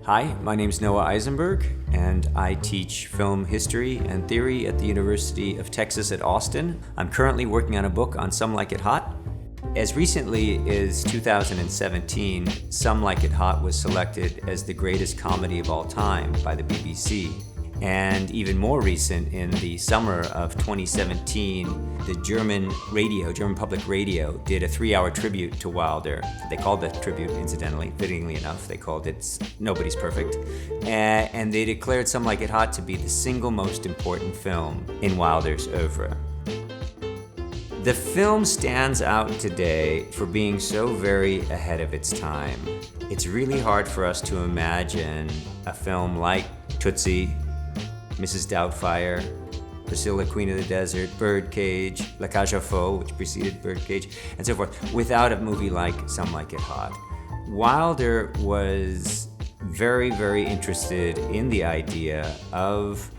Hi, my name's Noah Isenberg, and I teach film history and theory at the University of Texas at Austin. I'm currently working on a book on Some Like It Hot. As recently as 2017, Some Like It Hot was selected as the greatest comedy of all time by the BBC. And even more recent, in the summer of 2017, the German public radio, did a 3-hour tribute to Wilder. They called that tribute, incidentally, fittingly enough, they called it Nobody's Perfect. And they declared Some Like It Hot to be the single most important film in Wilder's oeuvre. The film stands out today for being so very ahead of its time. It's really hard for us to imagine a film like Tootsie, Mrs. Doubtfire, Priscilla, Queen of the Desert, Birdcage, La Cage aux Folles, which preceded Birdcage, and so forth, without a movie like Some Like It Hot. Wilder was very, very interested in the idea of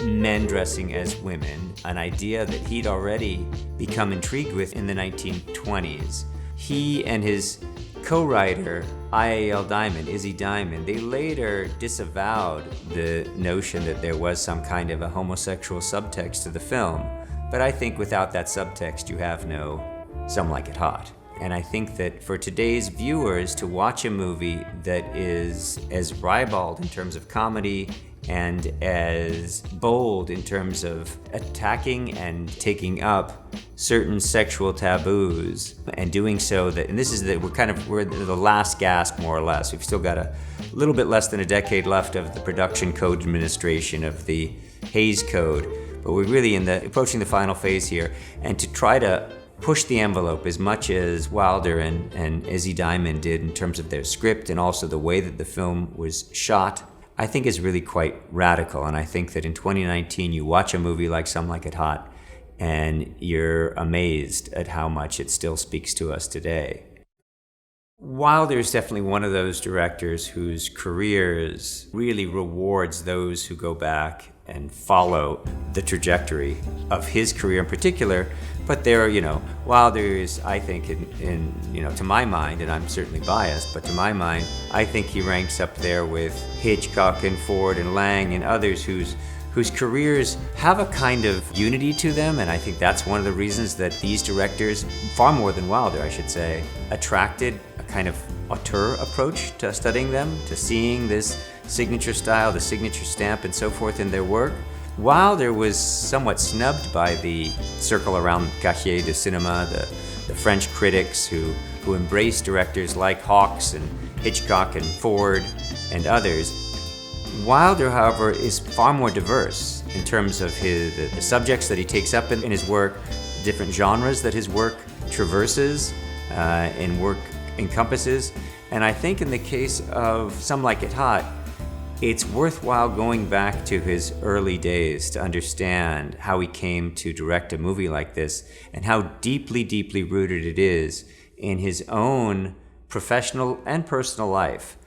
men dressing as women, an idea that he'd already become intrigued with in the 1920s. He and his co-writer, I.A.L. Diamond, Izzy Diamond, they later disavowed the notion that there was some kind of a homosexual subtext to the film. But I think without that subtext, you have no Some Like It Hot. And I think that for today's viewers to watch a movie that is as ribald in terms of comedy and as bold in terms of attacking and taking up certain sexual taboos, and doing so that, and this is that we're the last gasp, more or less. We've still got a little bit less than a decade left of the production code administration of the Hays Code, but we're really approaching the final phase here, and to try to push the envelope as much as Wilder and Izzy Diamond did in terms of their script and also the way that the film was shot, I think is really quite radical. And I think that in 2019, you watch a movie like Some Like It Hot, and you're amazed at how much it still speaks to us today. Wilder is definitely one of those directors whose careers really rewards those who go back and follow the trajectory of his career in particular. But Wilder is, I think, to my mind, and I'm certainly biased, but to my mind, I think he ranks up there with Hitchcock and Ford and Lang and others whose careers have a kind of unity to them, and I think that's one of the reasons that these directors, far more than Wilder, I should say, attracted a kind of auteur approach to studying them, to seeing this signature style, the signature stamp, and so forth in their work. Wilder was somewhat snubbed by the circle around Cahiers du Cinéma, the French critics who embraced directors like Hawks and Hitchcock and Ford and others. Wilder, however, is far more diverse in terms of the subjects that he takes up in his work, the different genres that his work traverses and work encompasses. And I think in the case of Some Like It Hot, it's worthwhile going back to his early days to understand how he came to direct a movie like this and how deeply, deeply rooted it is in his own professional and personal life.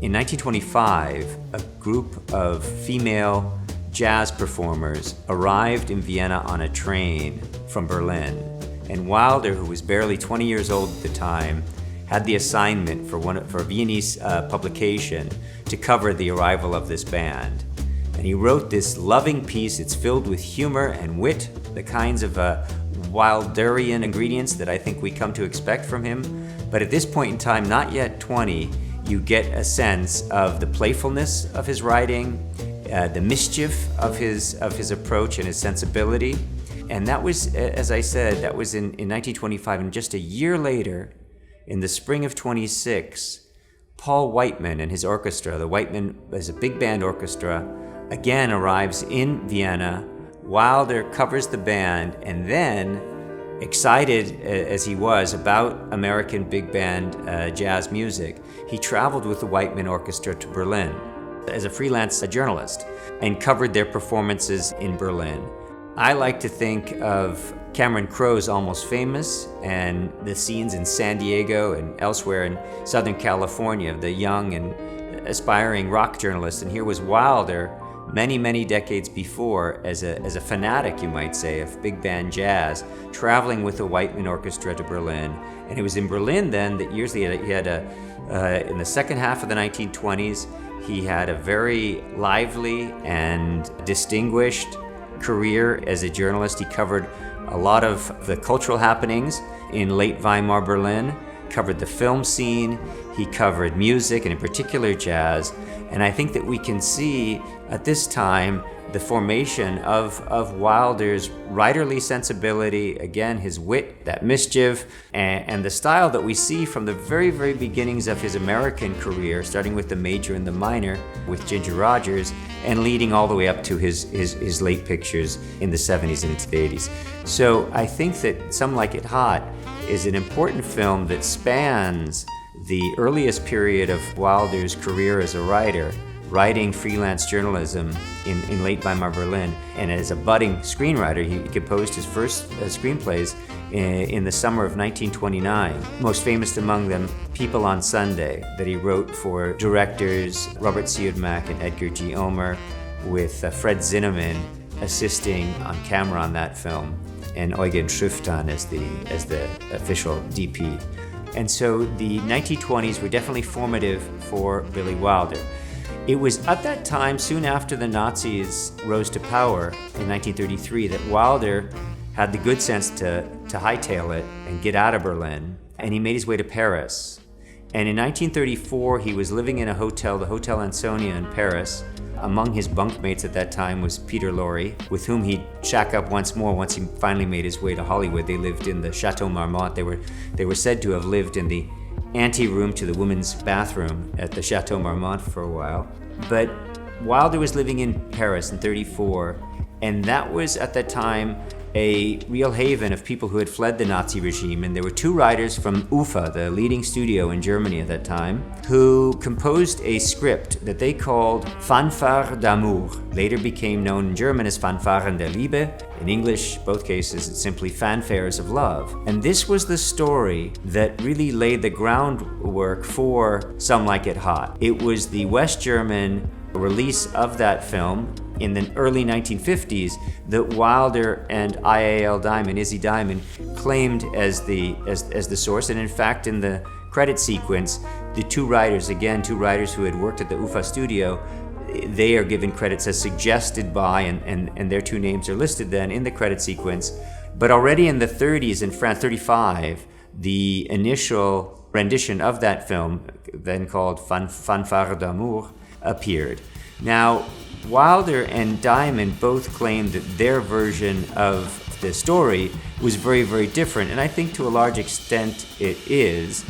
In 1925, a group of female jazz performers arrived in Vienna on a train from Berlin. And Wilder, who was barely 20 years old at the time, had the assignment for a Viennese publication to cover the arrival of this band. And he wrote this loving piece. It's filled with humor and wit, the kinds of Wilderian ingredients that I think we come to expect from him. But at this point in time, not yet 20, you get a sense of the playfulness of his writing, the mischief of his approach and his sensibility. And that was, as I said, that was in 1925. And just a year later, in the spring of 26, Paul Whiteman and his orchestra, the Whiteman is a big band orchestra, again arrives in Vienna. Wilder covers the band, and then, excited as he was about American big band jazz music, he traveled with the Whiteman Orchestra to Berlin as a freelance journalist and covered their performances in Berlin. I like to think of Cameron Crowe's Almost Famous and the scenes in San Diego and elsewhere in Southern California, the young and aspiring rock journalist. And here was Wilder many, many decades before as a fanatic, you might say, of big band jazz, traveling with the Whiteman Orchestra to Berlin. And it was in Berlin then that years later, he had in the second half of the 1920s, He had a very lively and distinguished career as a journalist. He covered a lot of the cultural happenings in late Weimar Berlin, covered the film scene, he covered music, and in particular jazz. And I think that we can see at this time the formation of Wilder's writerly sensibility, again, his wit, that mischief, and the style that we see from the very, very beginnings of his American career, starting with The Major and the Minor with Ginger Rogers, and leading all the way up to his late pictures in the 70s and into the 80s. So I think that Some Like It Hot is an important film that spans the earliest period of Wilder's career as a writer, writing freelance journalism in late Weimar Berlin. And as a budding screenwriter, he composed his first screenplays in the summer of 1929. Most famous among them, People on Sunday, that he wrote for directors Robert Siodmak and Edgar G. Ulmer, with Fred Zinnemann assisting on camera on that film, and Eugen Schriftan as the official DP. And so the 1920s were definitely formative for Billy Wilder. It was at that time, soon after the Nazis rose to power in 1933, that Wilder had the good sense to hightail it and get out of Berlin, and he made his way to Paris. And in 1934, he was living in a hotel, the Hotel Ansonia in Paris. Among his bunkmates at that time was Peter Lorre, with whom he'd shack up once more once he finally made his way to Hollywood. They lived in the Chateau Marmont. They were said to have lived in the anteroom to the women's bathroom at the Chateau Marmont for a while. But Wilder was living in Paris in 1934, and that was at that time a real haven of people who had fled the Nazi regime. And there were two writers from UFA, the leading studio in Germany at that time, who composed a script that they called Fanfare d'Amour. Later became known in German as Fanfaren der Liebe. In English, both cases, it's simply Fanfares of Love. And this was the story that really laid the groundwork for Some Like It Hot. It was the West German release of that film in the early 1950s that Wilder and IAL Diamond, Izzy Diamond, claimed as the source. And in fact, in the credit sequence, the two writers who had worked at the UFA studio, they are given credits as suggested by, and their two names are listed then in the credit sequence. But already in the 30s in France, 35, the initial rendition of that film, then called Fanfare d'Amour, appeared. Now, Wilder and Diamond both claimed that their version of the story was very, very different, and I think to a large extent it is.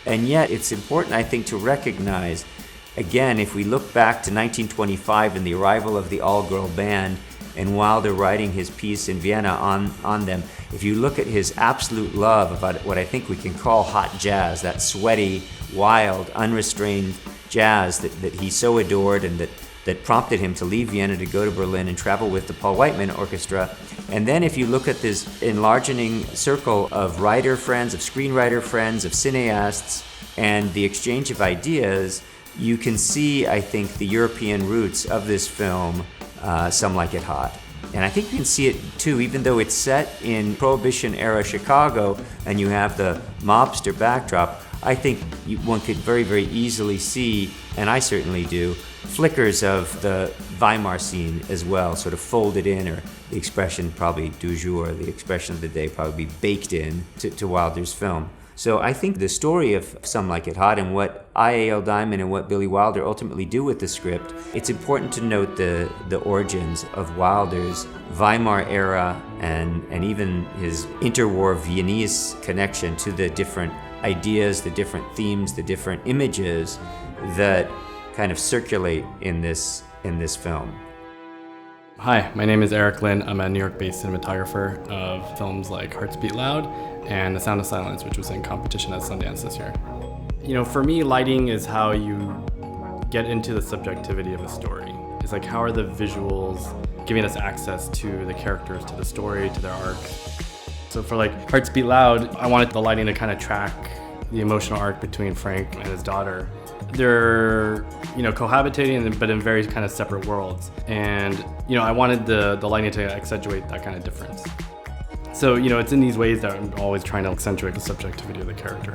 And yet it's important, I think, to recognize, again, if we look back to 1925 and the arrival of the all-girl band and Wilder writing his piece in Vienna on them, if you look at his absolute love about what I think we can call hot jazz, that sweaty, wild, unrestrained jazz that he so adored and that prompted him to leave Vienna to go to Berlin and travel with the Paul Whiteman Orchestra. And then if you look at this enlarging circle of writer friends, of screenwriter friends, of cineasts, and the exchange of ideas, you can see, I think, the European roots of this film, Some Like It Hot. And I think you can see it too, even though it's set in Prohibition-era Chicago and you have the mobster backdrop, I think one could very, very easily see, and I certainly do, flickers of the Weimar scene as well, sort of folded in, or the expression probably du jour, the expression of the day, probably baked in to Wilder's film. So I think the story of Some Like It Hot and what IAL Diamond and what Billy Wilder ultimately do with the script, it's important to note the origins of Wilder's Weimar era and even his interwar Viennese connection to the different ideas, the different themes, the different images that kind of circulate in this film. Hi, my name is Eric Lin. I'm a New York-based cinematographer of films like Hearts Beat Loud and The Sound of Silence, which was in competition at Sundance this year. You know, for me, lighting is how you get into the subjectivity of a story. It's like, how are the visuals giving us access to the characters, to the story, to their arc. So for like Hearts Beat Loud, I wanted the lighting to kind of track the emotional arc between Frank and his daughter. They're, cohabitating, but in very kind of separate worlds. And, I wanted the lighting to accentuate that kind of difference. So, it's in these ways that I'm always trying to accentuate the subjectivity of the character.